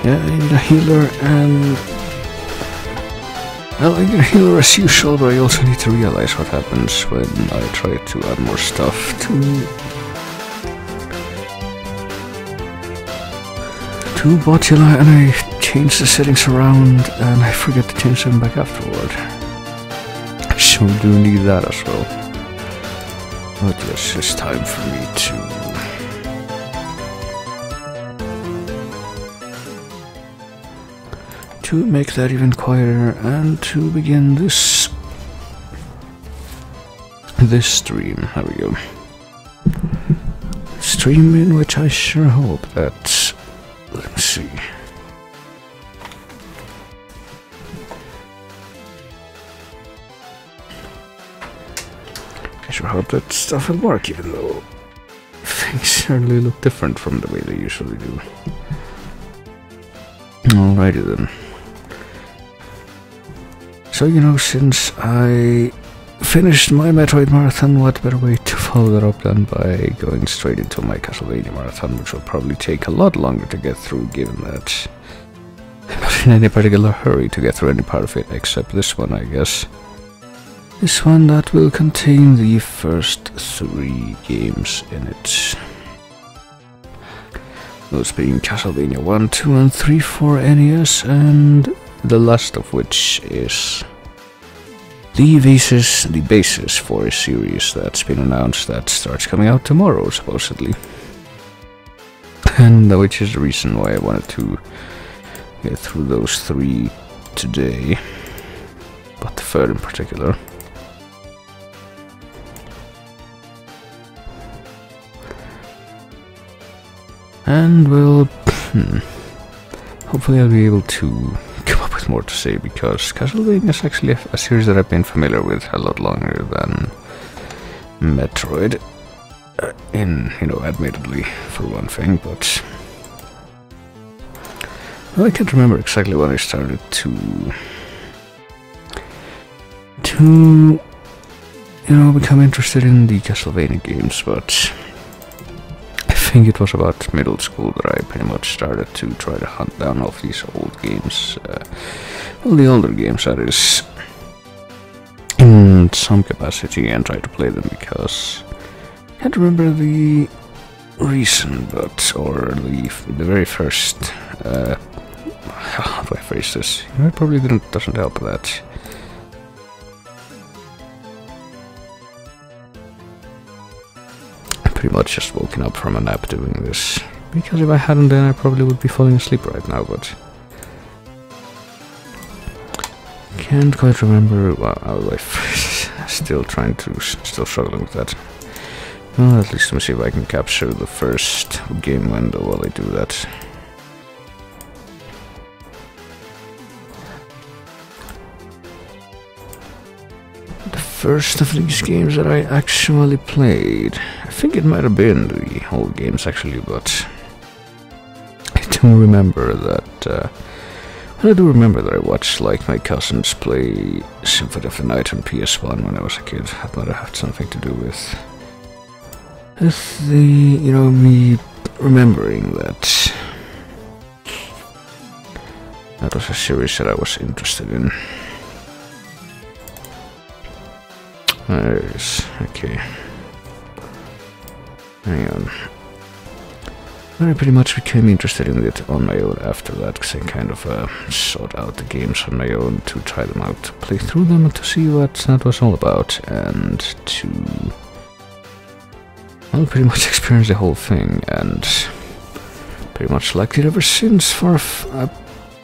Yeah, I need a healer, and well, I need a healer as usual, but I also need to realize what happens when I try to add more stuff to Botula, and I change the settings around, and I forget to change them back afterward. I sure do need that as well. But yes, it's time for me to make that even quieter and to begin this stream. There we go. Stream in which I sure hope that, let's see. I sure hope that stuff will work, even though things certainly look different from the way they usually do. Alrighty then. So, you know, since I finished my Metroid Marathon, what better way to follow that up than by going straight into my Castlevania Marathon, which will probably take a lot longer to get through, given that I'm not in any particular hurry to get through any part of it, except this one, I guess. This one that will contain the first 3 games in it. Those being Castlevania 1, 2, and 3 for NES, and the last of which is the basis for a series that's been announced that starts coming out tomorrow, supposedly. And which is the reason why I wanted to get through those 3 today, but the 3rd in particular. And well, hopefully I'll be able to come up with more to say, because Castlevania is actually a series that I've been familiar with a lot longer than Metroid. Admittedly, for one thing, but well, I can't remember exactly when I started to become interested in the Castlevania games, but I think it was about middle school that I pretty much started to try to hunt down all of these old games, well, the older games that is, in some capacity, and try to play them, because I can't remember the reason, or the very first, how do I phrase this? It probably doesn't help that. Pretty much just woken up from a nap doing this, because if I hadn't, then I probably would be falling asleep right now, but can't quite remember. Well, I'm still struggling with that. Well, at least let me see if I can capture the first game window while I do that. First of these games that I actually played, I think it might have been the old games actually, but I do remember that, I do watched like my cousins play Symphony of the Night on PS1 when I was a kid. That might have had something to do with me remembering that that was a series that I was interested in. Okay. Hang on. I pretty much became interested in it on my own after that, because I kind of sought out the games on my own to try them out, to play through them, and to see what that was all about, and to, well, pretty much experience the whole thing, and pretty much liked it ever since for a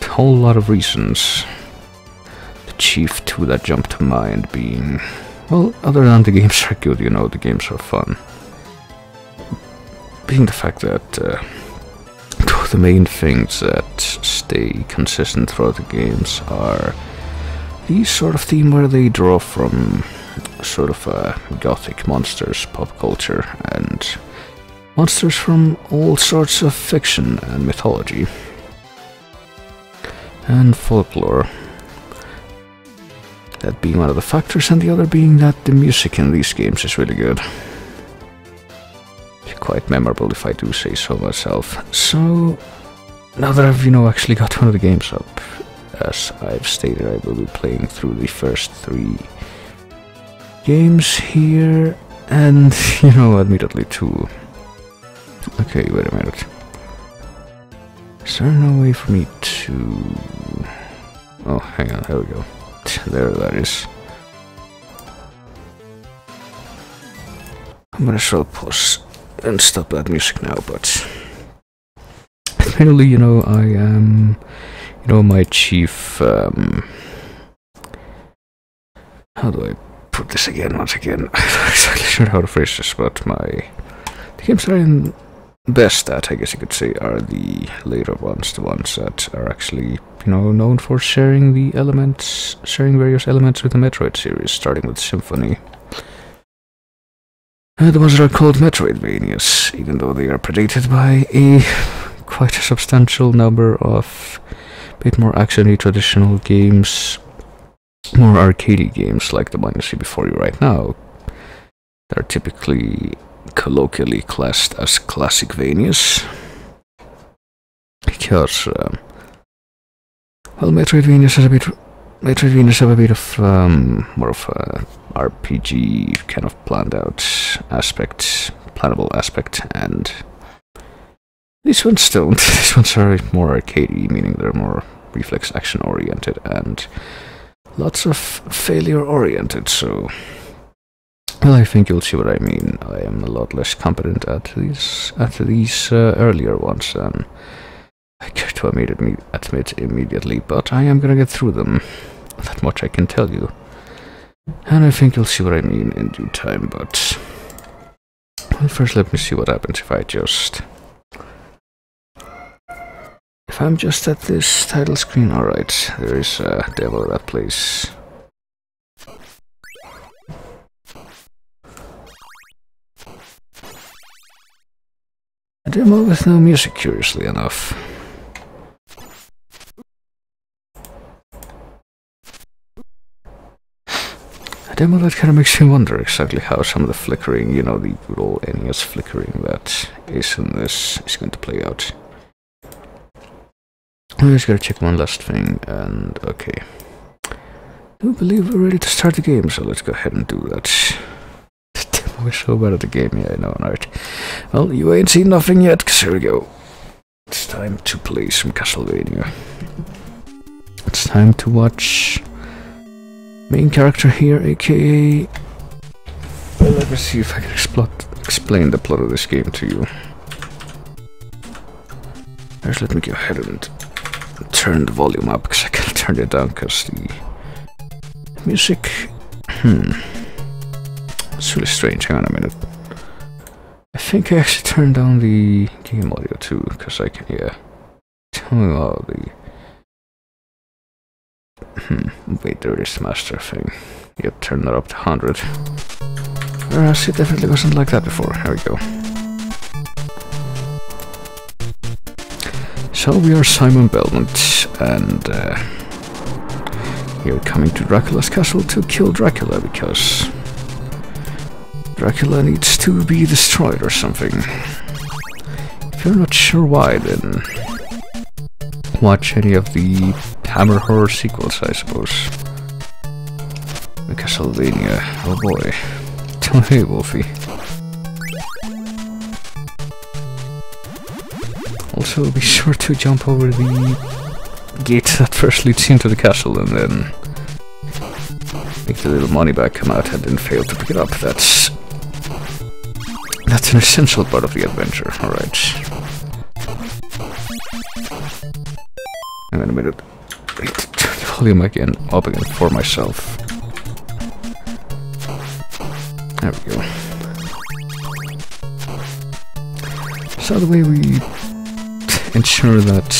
whole lot of reasons. The chief two that jumped to mind being, well, other than the games are good, the games are fun, being the fact that two of the main things that stay consistent throughout the games are the sort of theme where they draw from sort of gothic monsters, pop culture, and monsters from all sorts of fiction and mythology and folklore. That being one of the factors, and the other being that the music in these games is really good. Quite memorable, if I do say so myself. So, now that I've, you know, actually got one of the games up, as I've stated, I will be playing through the first 3 games here, and, you know, admittedly too. Okay, wait a minute. Is there no way for me to... Oh, hang on, there we go. There that is. I'm gonna sort of pause and stop that music now, but... Admittedly, you know, I am... You know, my chief... How do I put this again, once again? I'm not exactly sure how to phrase this, but the games that I'm best at, I guess you could say, are the later ones, the ones that are actually, you know, known for sharing various elements with the Metroid series, starting with Symphony. The ones that are called Metroidvanias, even though they are predated by quite a substantial number of bit more actiony traditional games, more arcadey games like the one you see before you right now. They're typically colloquially classed as Classicvanias, because well, Metroidvanias have a bit of more of a RPG kind of plannable aspect, and these ones don't. These ones are more arcadey, meaning they're more reflex action oriented and lots of failure oriented, so well, I think you'll see what I mean. I am a lot less competent at these earlier ones than I care to admit immediately, but I am gonna get through them. That much I can tell you. And I think you'll see what I mean in due time, but... Well, first let me see what happens if I'm just at this title screen. Alright, there is a demo that plays... A demo with no music, curiously enough. A demo that kind of makes me wonder exactly how some of the flickering, you know, the good old NES flickering that is in this is going to play out. I just gotta check one last thing, and okay. I do believe we're ready to start the game, so let's go ahead and do that. We're so bad at the game, yeah, I know, right? Well, you ain't seen nothing yet, cause here we go. It's time to play some Castlevania. It's time to watch main character here, aka... Well, let me see if I can explain the plot of this game to you. First, let me go ahead and turn the volume up, because I can't turn it down, because the music... It's really strange, hang on a minute. I think I actually turned down the game audio too, because I can, yeah. Oh, wait, there is the master thing. Yeah, turn that up to 100. Whereas it definitely wasn't like that before. Here we go. So we are Simon Belmont, and you're coming to Dracula's castle to kill Dracula, because Dracula needs to be destroyed or something. If you're not sure why, then watch any of the Hammer Horror sequels, I suppose. The Castlevania, oh boy. Oh hey, Wolfie. Also, be sure to jump over the gate that first leads into the castle, and then make the little money bag come out and then fail to pick it up. That's an essential part of the adventure, alright. Hang on a minute. Wait, turn the volume again up again for myself. There we go. So the way we ensure that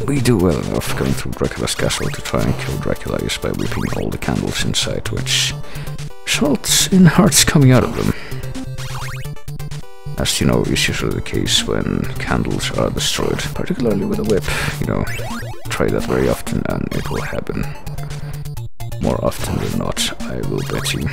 we do well enough going through Dracula's castle to try and kill Dracula is by whipping all the candles inside, which results in hearts coming out of them. As you know, is usually the case when candles are destroyed, particularly with a whip. You know, try that very often and it will happen. More often than not, I will bet you.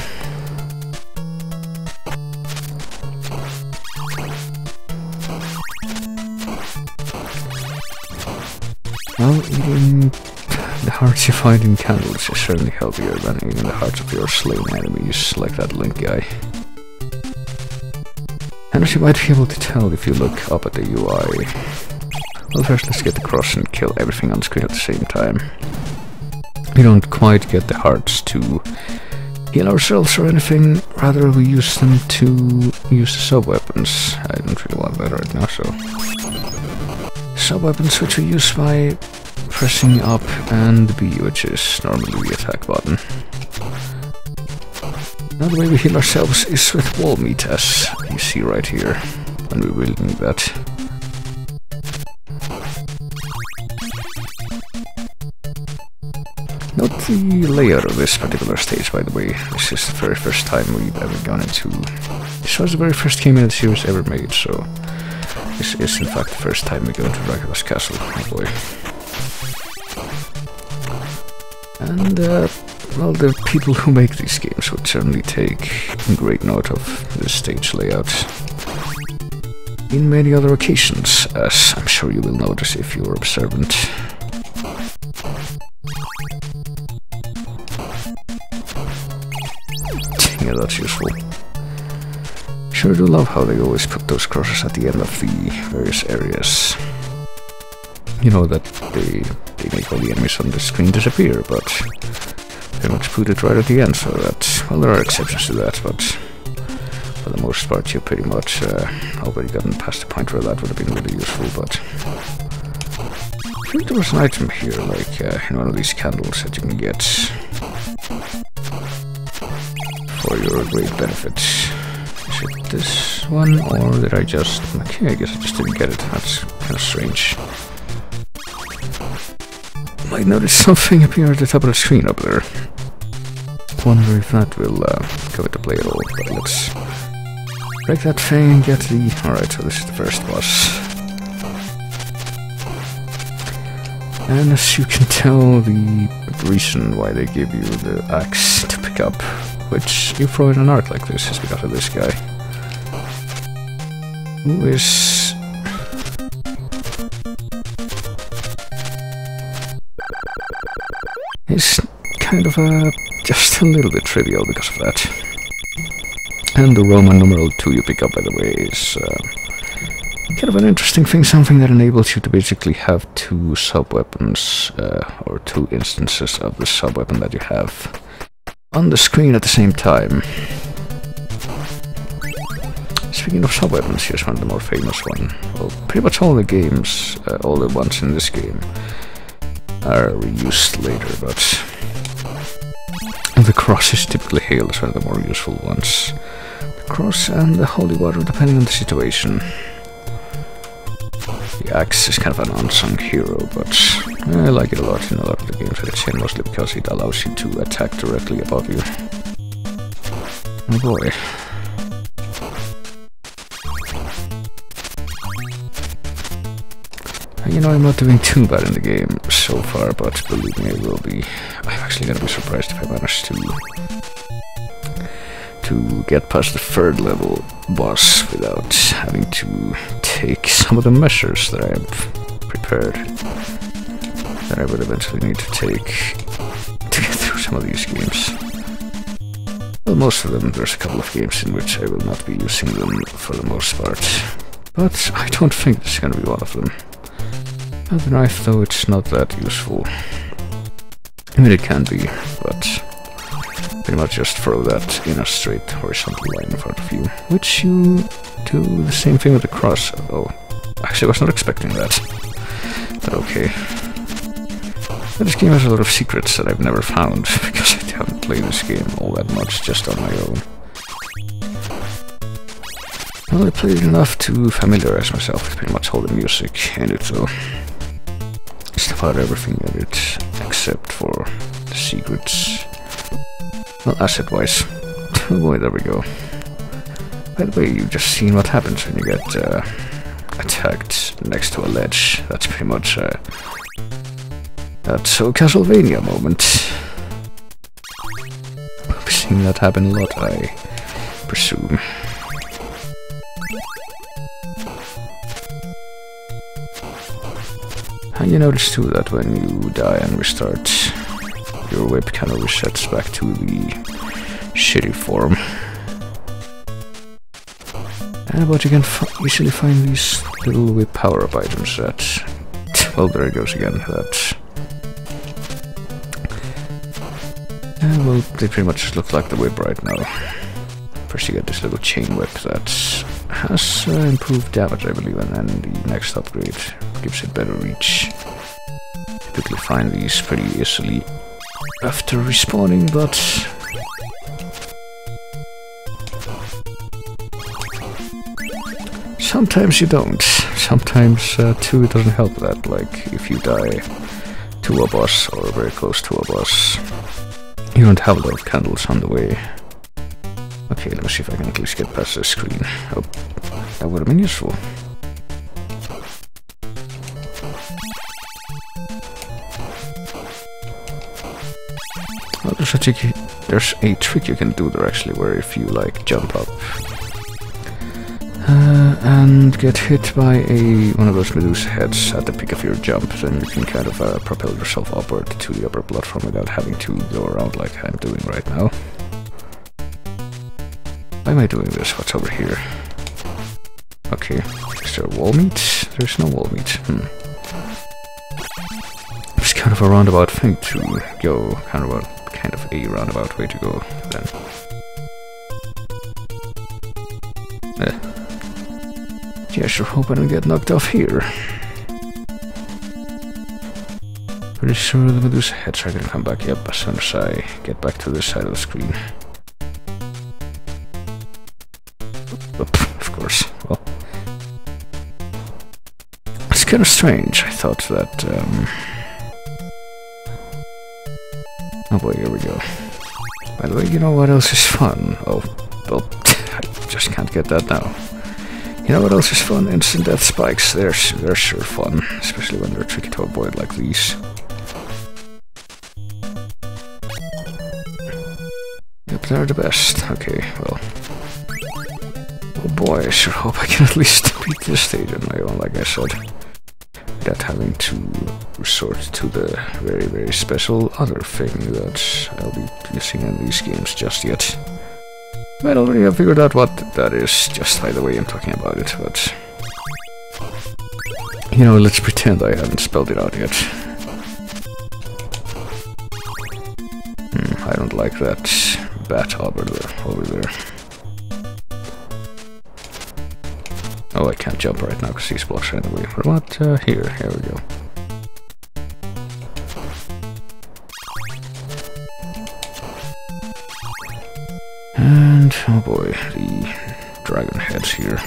hearts you find in candles is certainly healthier than in the hearts of your slain enemies, like that Link guy. And as you might be able to tell if you look up at the UI, well, first let's get the cross and kill everything on screen at the same time. We don't quite get the hearts to heal ourselves or anything, rather we use them to use the sub-weapons. I don't really want that right now, so... Sub-weapons which we use by pressing up and B, which is normally the attack button. Now the way we heal ourselves is with wall meat, as you see right here, and we will need that. Note the layout of this particular stage, by the way. This is the very first time we've ever gone into... This was the very first game in the series ever made, so... This is in fact the first time we go into Dracula's castle, oh boy. And, well, the people who make these games would certainly take great note of this stage layout. In many other occasions, as I'm sure you will notice if you're observant. Yeah, that's useful. Sure do love how they always put those crosses at the end of the various areas. You know that they make all the enemies on the screen disappear, but they much put it right at the end, so that, well, there are exceptions to that, but for the most part you pretty much already gotten past the point where that would have been really useful, but I think there was an item here, like in one of these candles that you can get for your great benefit. Is it this one, or did I just... Okay, I guess I just didn't get it. That's kind of strange. Might notice something appear at the top of the screen up there. Wonder if that will go into play at all, but let's break that thing and get the... Alright, so this is the first boss. And as you can tell, the reason why they give you the axe to pick up, which you throw in an arc like this, is because of this guy. Who is... He's kind of just a little bit trivial because of that. And the Roman numeral 2 you pick up, by the way, is kind of an interesting thing, something that enables you to basically have two sub-weapons, or two instances of the sub-weapon that you have on the screen at the same time. Speaking of sub-weapons, here's one of the more famous ones. Well, pretty much all the games, all the ones in this game, are reused later, but the cross is typically hailed as one of the more useful ones. The cross and the holy water, depending on the situation. The axe is kind of an unsung hero, but I like it a lot in a lot of the games that it's in, mostly because it allows you to attack directly above you. Oh boy. You know, I'm not doing too bad in the game so far, but believe me, I will be. I'm actually gonna be surprised if I manage to get past the third level boss without having to take some of the measures that I have prepared, that I would eventually need to take to get through some of these games. Well, most of them, there's a couple of games in which I will not be using them for the most part, but I don't think this is gonna be one of them. The knife, though, it's not that useful. I mean, it can be, but pretty much just throw that in a straight horizontal line in front of you, which you do the same thing with the cross. Oh, actually I was not expecting that, but okay. But this game has a lot of secrets that I've never found, because I haven't played this game all that much just on my own. Well, I played it enough to familiarize myself with pretty much all the music in it, though. Just about everything in it, except for the secrets. Well, asset-wise. Oh boy, there we go. By the way, you've just seen what happens when you get attacked next to a ledge. That's pretty much that's a Castlevania moment. I've seen that happen a lot, I presume. And you notice too that when you die and restart, your whip kind of resets back to the shitty form. But you can easily find these little whip power-up items that... Well, there it goes again, that... well, they pretty much just look like the whip right now. First you get this little chain whip that has improved damage, I believe, and then the next upgrade gives it better reach. Typically find these pretty easily after respawning, but... sometimes you don't. Sometimes, too, it doesn't help that, like, if you die to a boss, or very close to a boss, you don't have a lot of candles on the way. Okay, let me see if I can at least get past the screen. Oh, that would have been useful. Well, there's a trick you can do there actually, where if you like jump up and get hit by one of those Medusa heads at the peak of your jump, then you can kind of propel yourself upward to the upper platform without having to go around like I'm doing right now. Why am I doing this? What's over here? Okay, is there wall meat? There's no wall meat. It's kind of a roundabout thing to go, kind of a roundabout way to go then. Yeah, I sure hope I don't get knocked off here. Pretty sure the Medusa heads are gonna come back, yep, as soon as I get back to this side of the screen. Of course, well. It's kinda strange, I thought that, oh boy, here we go. By the way, you know what else is fun? Oh, well, I just can't get that now. You know what else is fun? Instant death spikes. They're sure fun, especially when they're tricky to avoid like these. Yep, they're the best. Okay, well. Oh boy, I sure hope I can at least beat this stage on my own, like I said. Without having to resort to the very, very special other thing that I'll be using in these games just yet. I might already have figured out what that is, just by the way I'm talking about it, but... You know, let's pretend I haven't spelled it out yet. I don't like that bat over there. Oh, I can't jump right now because these blocks are in the way. But what? Here we go. And, oh boy, the dragon heads here.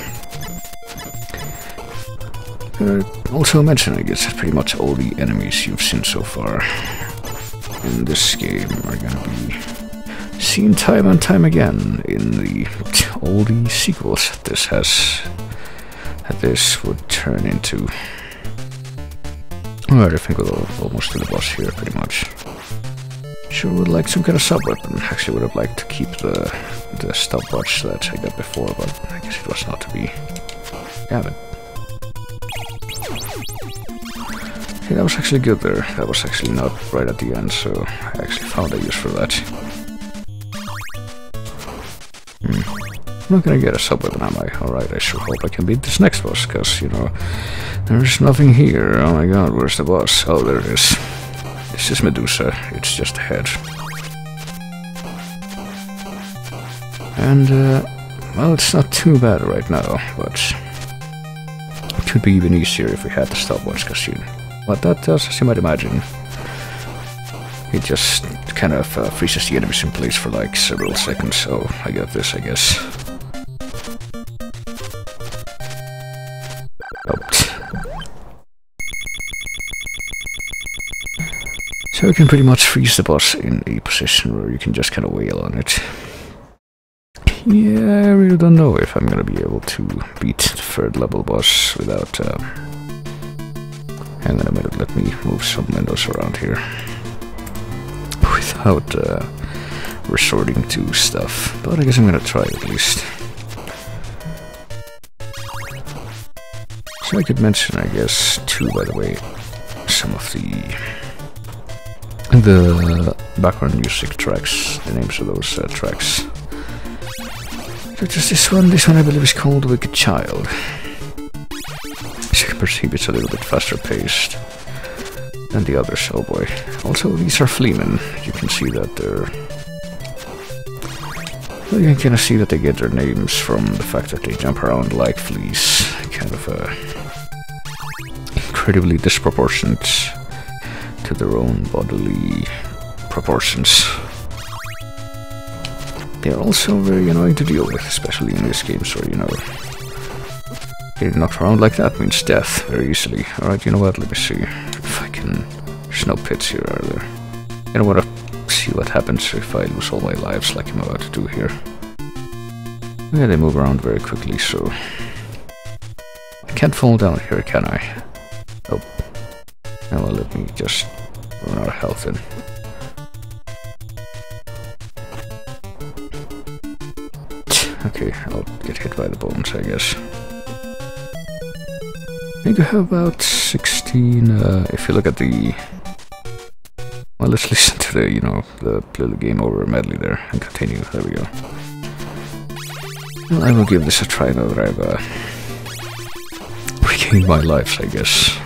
Also mention, I guess, that pretty much all the enemies you've seen so far in this game are gonna be seen time and time again in all the sequels that this would turn into. Alright, I think we're almost to the boss here, pretty much. Sure would like some kind of sub-weapon. Actually would have liked to keep the stopwatch that I got before, but I guess it was not to be. Damn it. Okay, that was actually good there. That was actually not right at the end, so I actually found a use for that. I'm not gonna get a sub-weapon, am I? Alright, I sure hope I can beat this next boss, because, you know, there's nothing here. Oh my god, where's the boss? Oh, there it is. This is Medusa. It's just a head. And, well, it's not too bad right now, but it could be even easier if we had the stopwatch, because what that does, as you might imagine, it just kind of freezes the enemies in place for like several seconds, so I got this, I guess. So you can pretty much freeze the boss in a position where you can just kind of wail on it. Yeah, I really don't know if I'm gonna be able to beat the third level boss without... hang on a minute, let me move some windows around here. Without resorting to stuff, but I guess I'm gonna try at least. So I could mention, I guess, too, by the way, some of the the background music tracks, the names of those tracks. So just this one I believe is called Wicked Child. As you can perceive, it's a little bit faster paced than the others, oh boy. Also, these are fleamen. You can see that they're... Well, you can kind of see that they get their names from the fact that they jump around like fleas. Kind of incredibly disproportionate to their own bodily proportions. They're also very annoying to deal with, especially in these games where, you know, getting knocked around like that means death very easily. Alright, you know what, let me see if I can... There's no pits here, are there? I don't want to see what happens if I lose all my lives like I'm about to do here. Yeah, they move around very quickly, so... I can't fall down here, can I? Oh. Now well, let me just run out of health then. Okay, I'll get hit by the bones, I guess. I think I have about 16, if you look at the... Well, let's listen to the, you know, the little game over medley there and continue. There we go. Well, I will give this a try now that I've regained my lives, I guess.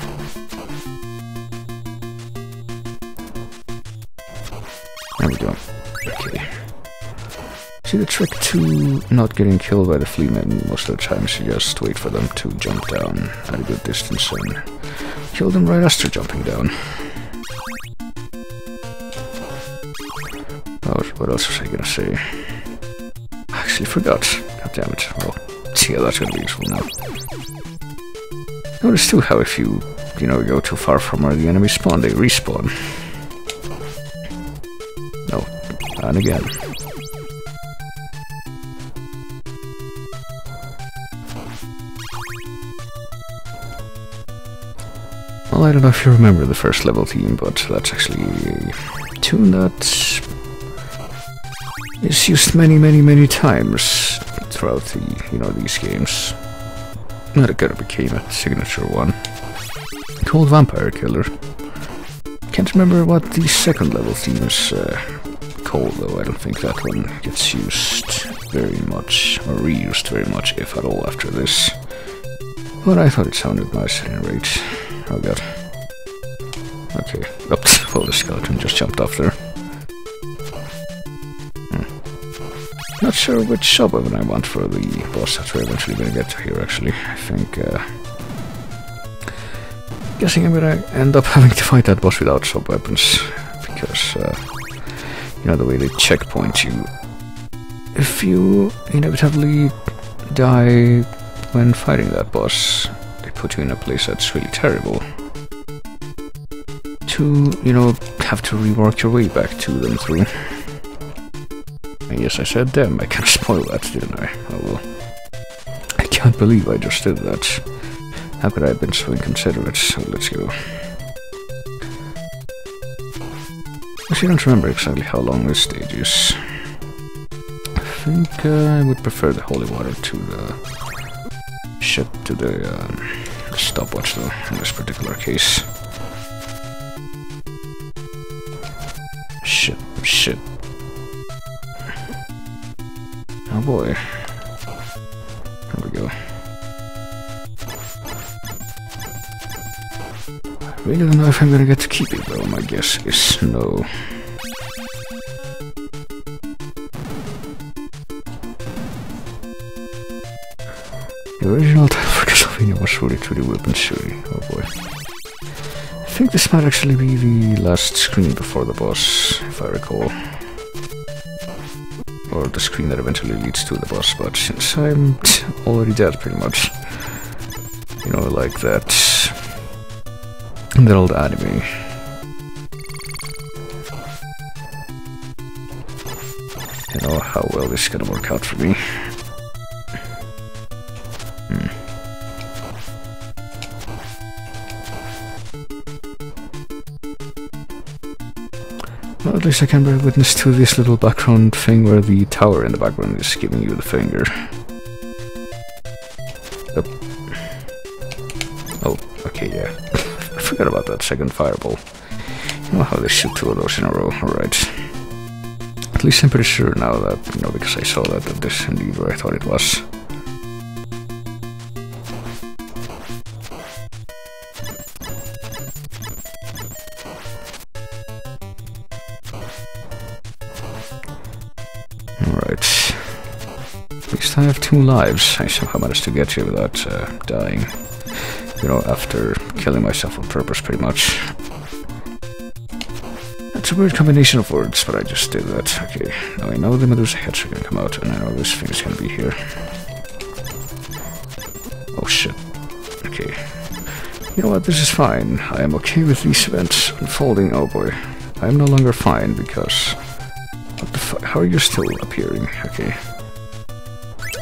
There we go. Okay. See, the trick to not getting killed by the fleamen most of the times, you just wait for them to jump down at a good distance and kill them right as they're jumping down. Oh, what else was I gonna say? I actually forgot. God damn it. Well, see how that's gonna be useful now. Notice too how if you know, go too far from where the enemies spawn, they respawn. No, and again. Well, I don't know if you remember the first level theme, but that's actually a tune that is used many times throughout the, you know, these games. Not it kind of became a signature one. Called Vampire Killer. Can't remember what the second level theme is called, though. I don't think that one gets used very much, or reused very much, if at all, after this. But I thought it sounded nice at any rate. Oh god. Okay. Oops. Well, the skeleton just jumped off there. Not sure which sub-weapon I want for the boss that we're eventually going to get to here, actually. I think, guessing I'm going to end up having to fight that boss without sub-weapons. Because, you know, the way they checkpoint you. If you inevitably die when fighting that boss, they put you in a place that's really terrible. To, you know, have to rework your way back to them through. And yes, I said them. I kind of spoiled that, didn't I? Oh well. I can't believe I just did that. How could I have been so inconsiderate? So let's go. Actually, I don't remember exactly how long this stage is. I think I would prefer the holy water to the... shit, to the stopwatch, though, in this particular case. Shit. Oh boy. There we go. I really don't know if I'm gonna get to keep it, though. My guess is no. The original title for Castlevania was Shuri to the Whip and Shuri. Oh boy. I think this might actually be the last screen before the boss, if I recall. Or the screen that eventually leads to the boss, but since I'm already dead, pretty much. You know, like that old anime. You know how well this is gonna work out for me. Well, at least I can bear witness to this little background thing where the tower in the background is giving you the finger. Oh, okay, yeah. I forgot about that second fireball. don't know how they shoot 2 of those in a row. Alright. At least I'm pretty sure now that, you know, because I saw that this is indeed where I thought it was. Alright. At least I have 2 lives. I somehow managed to get here without dying. You know, after killing myself on purpose, pretty much. That's a weird combination of words, but I just did that. Okay, now I know the Medusa heads are gonna come out, and I know this thing is gonna be here. Oh shit. Okay. You know what, this is fine. I am okay with these events unfolding. Oh boy. I am no longer fine, because... What the fuck? How are you still appearing? Okay.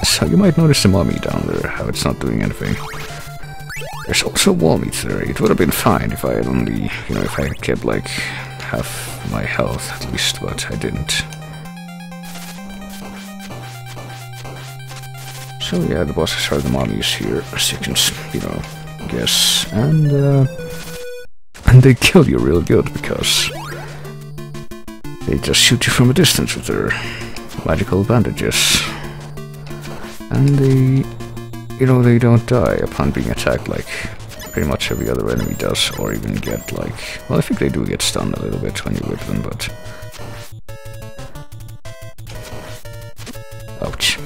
So you might notice the mummy down there, how it's not doing anything. There's also a wall meat there. It would have been fine if I had only, you know, if I had kept like half my health at least, but I didn't. So yeah, the bosses are the mummies here, as you can, you know, guess. And they kill you real good because they just shoot you from a distance with their magical bandages. And they, you know, they don't die upon being attacked like pretty much every other enemy does, or even get like... Well, I think they do get stunned a little bit when you whip them, but... Ouch.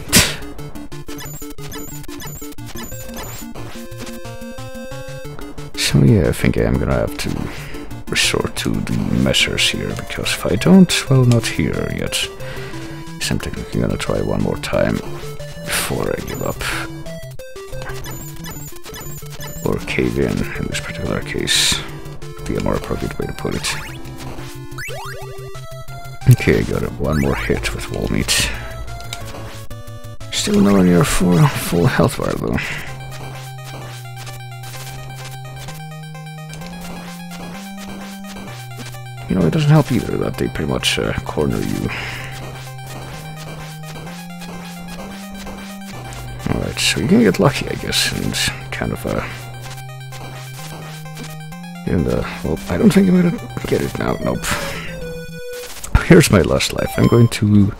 So yeah, I think I am gonna have to resort to the measures here, because if I don't, well, not here yet. So I'm technically gonna try one more time before I give up. Or cave in this particular case. Would be a more appropriate way to put it. Okay, I got one more hit with wall meat. Still nowhere near full health bar though. You know, it doesn't help either that they pretty much corner you. Alright, so you can get lucky, I guess, and kind of well, I don't think I'm gonna get it now. Nope. Here's my last life. I'm going to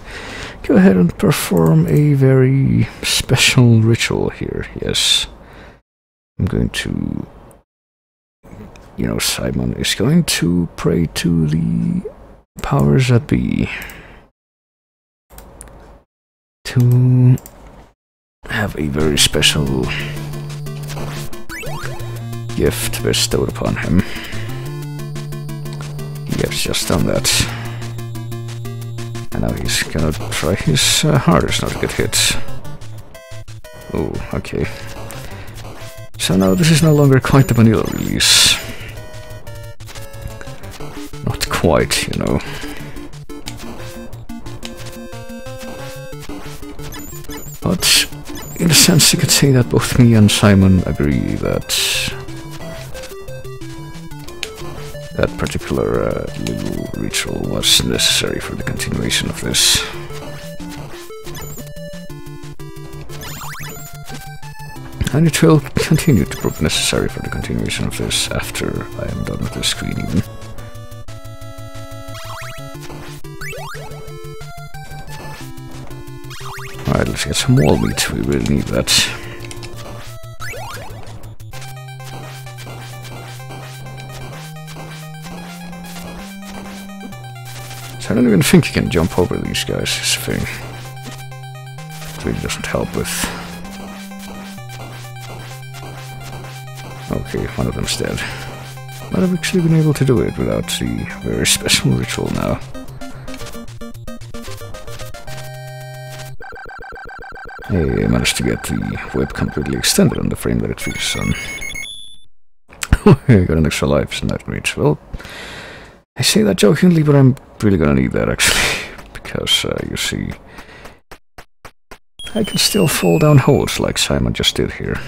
go ahead and perform a very special ritual here. Yes. I'm going to... You know, Simon is going to pray to the powers that be to have a very special gift bestowed upon him. He has just done that. And now he's gonna try his hardest not to get hit. Oh, okay. So now this is no longer quite the vanilla release. Not quite, you know. But in a sense you could say that both me and Simon agree that that particular little ritual was necessary for the continuation of this. And it will continue to prove necessary for the continuation of this after I am done with this screen even. Alright, let's get some wall meat, we really need that. So I don't even think you can jump over these guys, is the thing. It really doesn't help with... Okay, one of them's dead. But I've actually been able to do it without the very special ritual now. I managed to get the whip completely extended on the frame that it feels on. I got an extra life, isn't that great? Well, I say that jokingly, but I'm really gonna need that actually. Because, you see, I can still fall down holes like Simon just did here.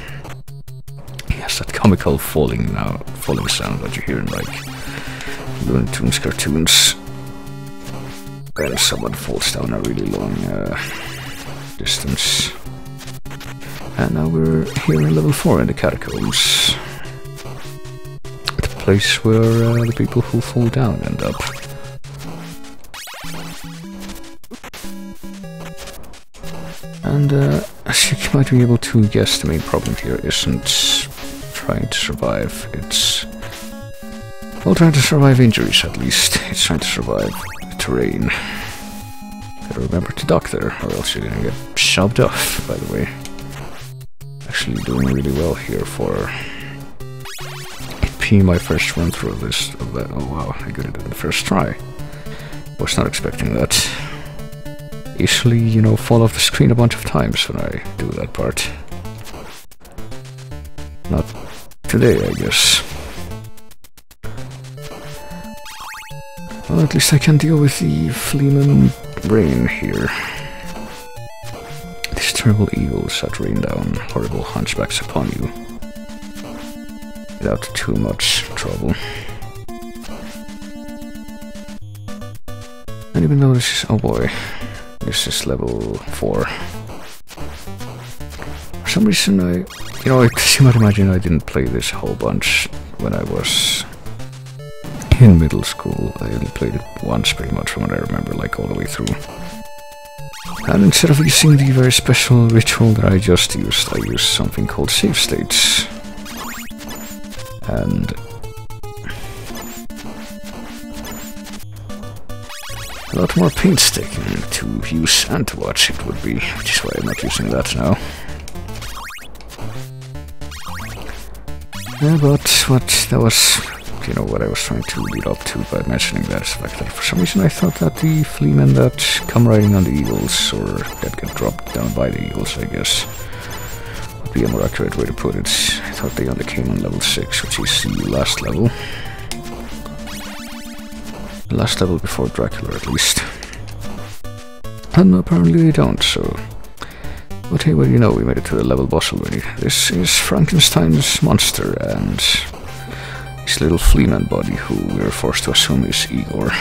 Yes, that comical falling sound that you hear in like Looney Tunes cartoons. When someone falls down a really long distance. And now we're here in level 4 in the catacombs. The place where the people who fall down end up. And as you might be able to guess, the main problem here isn't trying to survive, it's... well, trying to survive injuries at least. It's trying to survive the terrain. Gotta remember to duck there, or else you're gonna get shoved off, by the way. Actually doing really well here for it being my first run through this. Oh wow, I got it in the first try. Was not expecting that. Usually, you know, fall off the screen a bunch of times when I do that part. Not today, I guess. Well, at least I can deal with the Fleeman rain here. These terrible eagles that rain down horrible hunchbacks upon you. Without too much trouble. And even though this is... oh boy. This is level 4. For some reason you know, as you might imagine, I didn't play this a whole bunch when I was in middle school. I only played it once pretty much from what I remember, like all the way through. And instead of using the very special ritual that I just used, I used something called save states. And a lot more painstaking to use and to watch it would be, which is why I'm not using that now. Yeah, but what that was, you know, what I was trying to lead up to by mentioning that is the fact that for some reason I thought that the fleamen that come riding on the eagles, or that get dropped down by the eagles, I guess, would be a more accurate way to put it. I thought they only came on level 6, which is the last level. The last level before Dracula, at least. And apparently they don't, so... but hey, well, you know, we made it to the level boss already. This is Frankenstein's monster, and his little fleaman body, who we're forced to assume is Igor.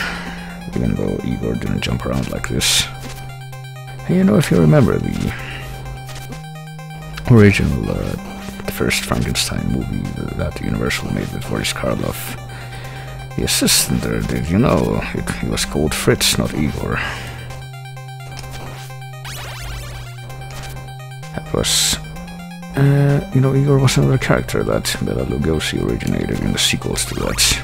Even though Igor didn't jump around like this. And you know, if you remember the original, the first Frankenstein movie that Universal made with Boris Karloff, the assistant there, did you know, he was called Fritz, not Igor. That was, you know, Igor was another character that Bela Lugosi originated in the sequels to that.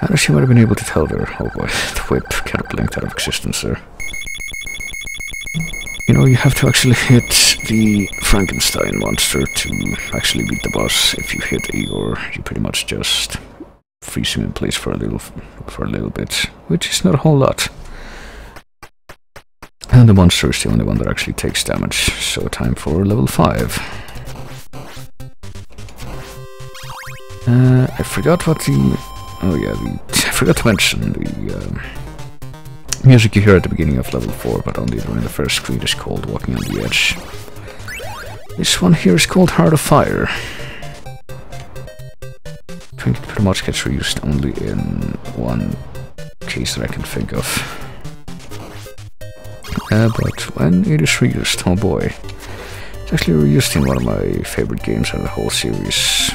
And as you might have been able to tell there, oh boy, the whip kind of blinked out of existence there. You know, you have to actually hit the Frankenstein monster to actually beat the boss. If you hit Igor, you pretty much just freeze him in place for a little bit, which is not a whole lot. And the monster is the only one that actually takes damage, so time for level 5. I forgot what the... oh yeah, I forgot to mention the music you hear at the beginning of level 4, but only during the first screen, is called Walking on the Edge. This one here is called Heart of Fire. I think it pretty much gets reused only in one case that I can think of. But when it is reused, oh boy. It's actually reused in one of my favorite games out of the whole series.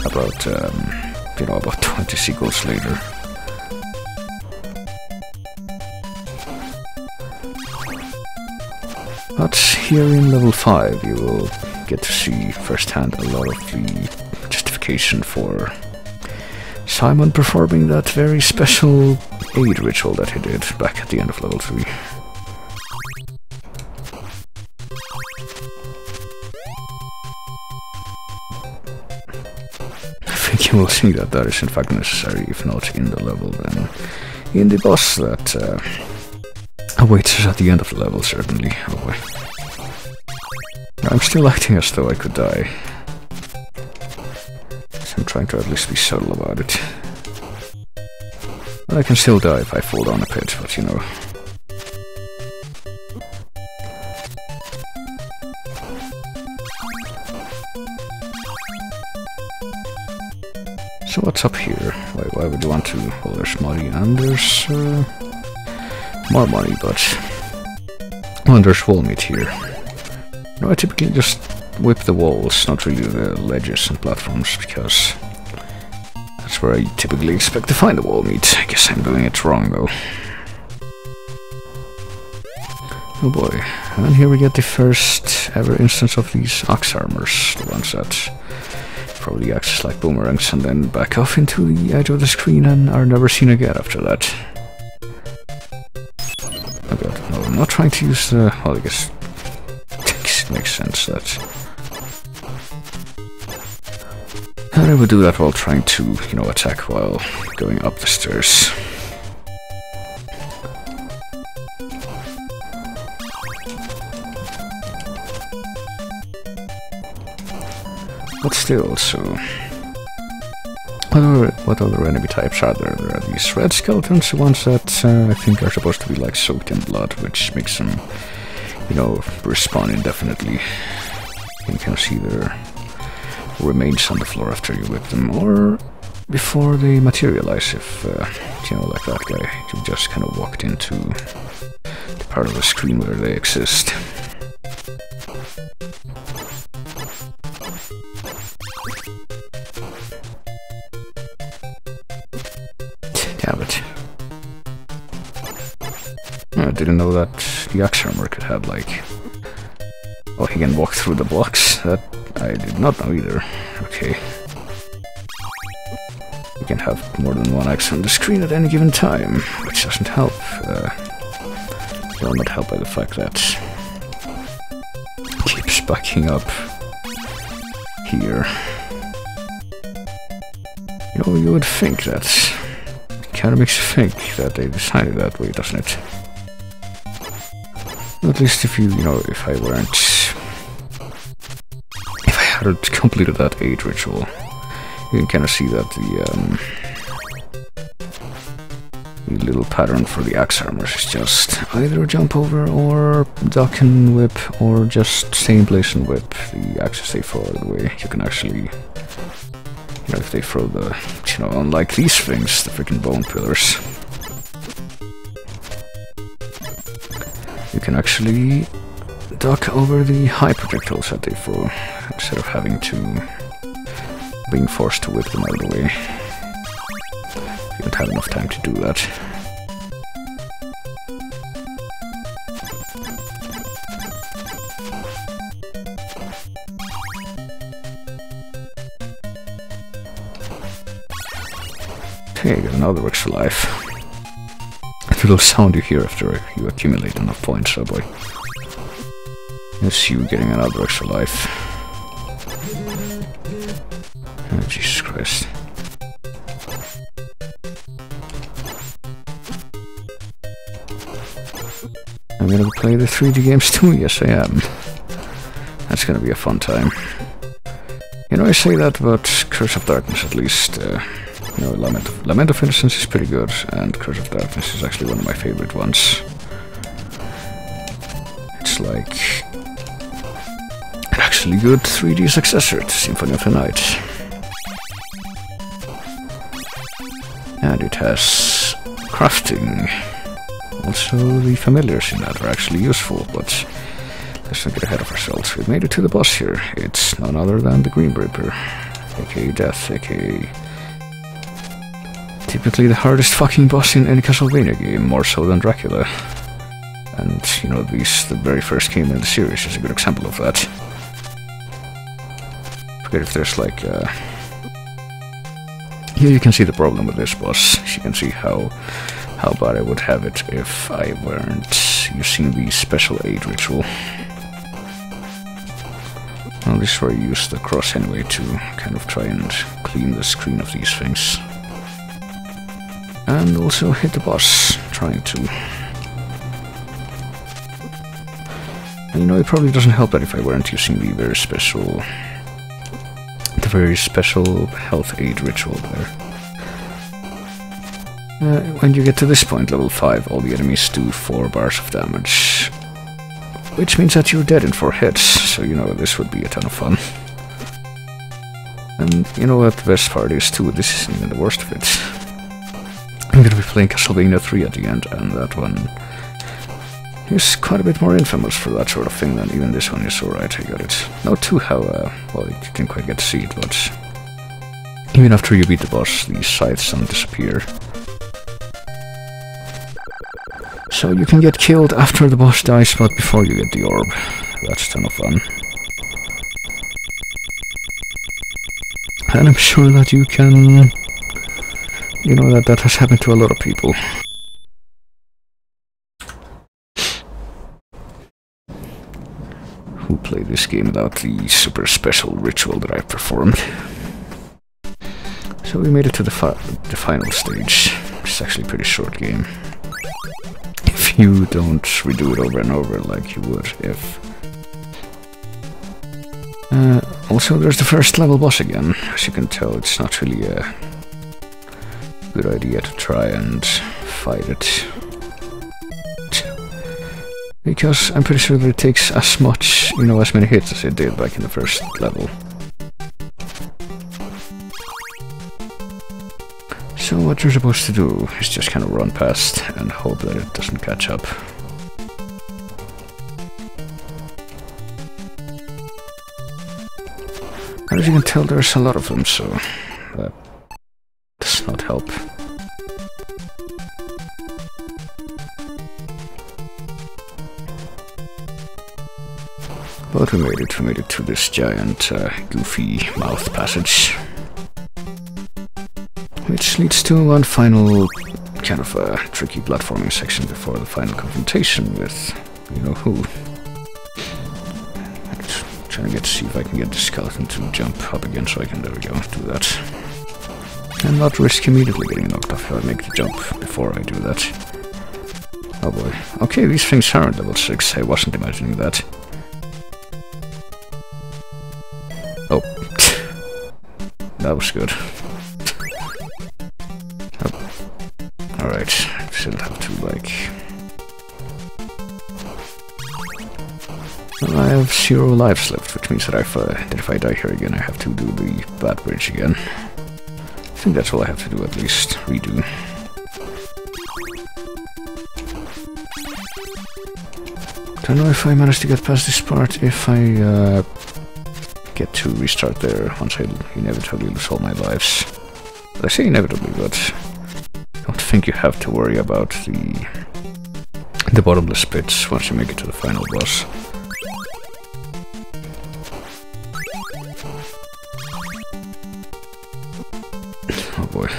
About, you know, about 20 sequels later. But here in level 5 you will get to see firsthand a lot of the justification for Simon performing that very special aid ritual that he did back at the end of level 3. I think you will see that that is in fact necessary, if not in the level, then in the boss that awaits us at the end of the level, certainly. Oh boy. I'm still acting as though I could die. So I'm trying to at least be subtle about it. Well, I can still die if I fall down a pit, but you know. So what's up here? Why would you want to? Well, there's money and there's more money, but... oh, and there's wall meat here. No, I typically just whip the walls, not really the ledges and platforms, because that's where I typically expect to find the wall meat. I guess I'm doing it wrong, though. Oh boy, and here we get the first ever instance of these ox armors, the ones that probably act like boomerangs and then back off into the edge of the screen and are never seen again after that. Oh god, no, I'm not trying to use the... well, I guess it makes sense that... and I would do that while trying to, you know, attack while going up the stairs. But still, so... what other enemy types are there? There are these red skeletons, the ones that I think are supposed to be like soaked in blood, which makes them, you know, respawn indefinitely. You can see their remains on the floor after you whip them, or before they materialize, if, you know, like that guy, you just kind of walked into the part of the screen where they exist. Damn it. I didn't know that the axe armor could have, like... oh, he can walk through the blocks? That I did not know either. Okay. You can have more than one axe on the screen at any given time, which doesn't help. Well, not help by the fact that it keeps backing up here. You know, you would think that... it kind of makes you think that they decided that way, doesn't it? At least if you know, if I weren't... if I hadn't completed that age ritual, you can kind of see that the little pattern for the axe armors is just either jump over or duck and whip, or just stay in place and whip. The axes they throw out of the way. You can actually, you know, if they throw the, you know, unlike these things, the freaking bone pillars, you can actually duck over the high projectiles that they throw, instead of having to being forced to whip them out of the way. You don't have enough time to do that. Okay, got another extra life. The little sound you hear after you accumulate enough points, oh boy. It's you getting another extra life. Oh, Jesus Christ. I'm gonna play the 3D games too, yes I am. That's gonna be a fun time. You know, I say that about Curse of Darkness at least. You know, Lament of Innocence is pretty good, and Curse of Darkness is actually one of my favorite ones. It's like an actually good 3D successor to Symphony of the Night. And it has crafting. Also, the familiars in that are actually useful, but let's not get ahead of ourselves. We've made it to the boss here. It's none other than the Green Reaper, aka Death, aka... typically the hardest fucking boss in any Castlevania game, more so than Dracula. And, you know, the very first game in the series is a good example of that. I forget if there's like... here you can see the problem with this boss. You can see how bad I would have it if I weren't using the special aid ritual. Well, this is where I use the cross anyway to kind of try and clean the screen of these things. And also hit the boss, trying to... and, you know, it probably doesn't help that if I weren't using the very special health aid ritual there. When you get to this point, level 5, all the enemies do 4 bars of damage. Which means that you're dead in 4 hits, so you know this would be a ton of fun. And you know what the best part is too, this isn't even the worst of it. I'm gonna be playing Castlevania 3 at the end, and that one... He's quite a bit more infamous for that sort of thing than even this one is. Alright, I got it. Note too how, well, you didn't quite get to see it, but even after you beat the boss, these scythes don't disappear. So you can get killed after the boss dies, but before you get the orb. That's a ton of fun. And I'm sure that you can... You know, that has happened to a lot of people. Who play this game without the super special ritual that I performed. So we made it to the final stage. It's actually a pretty short game. If you don't redo it over and over like you would if... also there's the first level boss again. As you can tell, it's not really a good idea to try and fight it. Because I'm pretty sure that it takes as much, you know, as many hits as it did back in the first level. So what you're supposed to do is just kind of run past and hope that it doesn't catch up. And as you can tell, there's a lot of them, so that does not help. But we made it to this giant, goofy mouth passage. Which leads to one final, kind of a tricky platforming section before the final confrontation with, you know who. I'm trying to see if I can get the skeleton to jump up again so I can, there we go, do that. And not risk immediately getting knocked off if I make the jump before I do that. Oh boy. Okay, these things aren't level 6, I wasn't imagining that. Oh. That was good. Oh. Alright, still have to, like... Well, I have 0 lives left, which means that if I die here again, I have to do the bad bridge again. I think that's all I have to do, at least. Redo. Don't know if I managed to get past this part, if I get to restart there once I inevitably lose all my lives. But I say inevitably, but I don't think you have to worry about the bottomless pits once you make it to the final boss. Oh boy.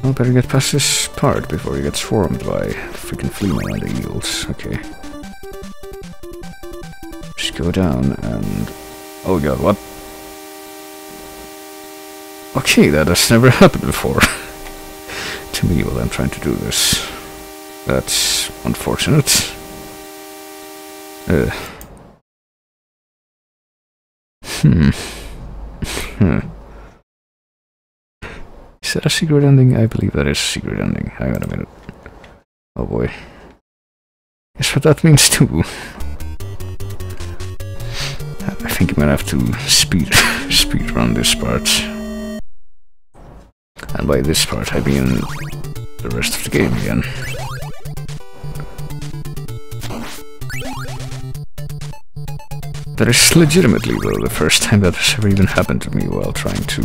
I'll better get past this part before he gets swarmed by freaking Fleaman and the eagles. Okay. Just go down and... Oh god, what? Okay, that has never happened before. To me while I'm trying to do this. That's unfortunate. Is that a secret ending? I believe that is a secret ending. Hang on a minute. Oh boy. Guess what that means too. I think I'm gonna have to speed run this part. And by this part I mean the rest of the game again. That is legitimately, though, the first time that has ever even happened to me while trying to...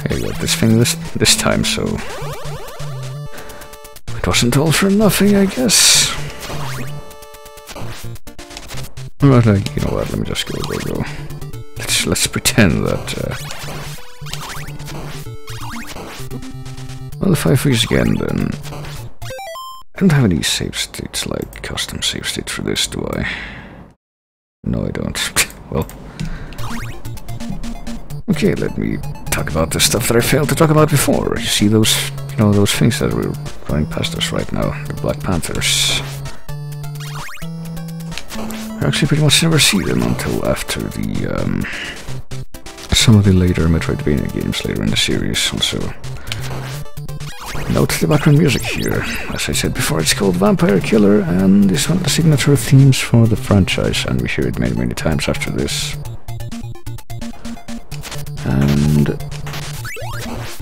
I got this thing this time, so... It wasn't all for nothing, I guess. But, like, you know what, let me just go. Let's pretend that... Well, if I freeze again, then... I don't have any save states, like custom save states for this, do I? No, I don't. Well... Okay, let me talk about the stuff that I failed to talk about before. You see those, you know, those things that we're running past us right now? The Black Panthers. I actually pretty much never see them until after the, some of the later Metroidvania games later in the series, also. Note the background music here. As I said before, it's called Vampire Killer, and is one of the signature themes for the franchise, and we hear it many, many times after this. And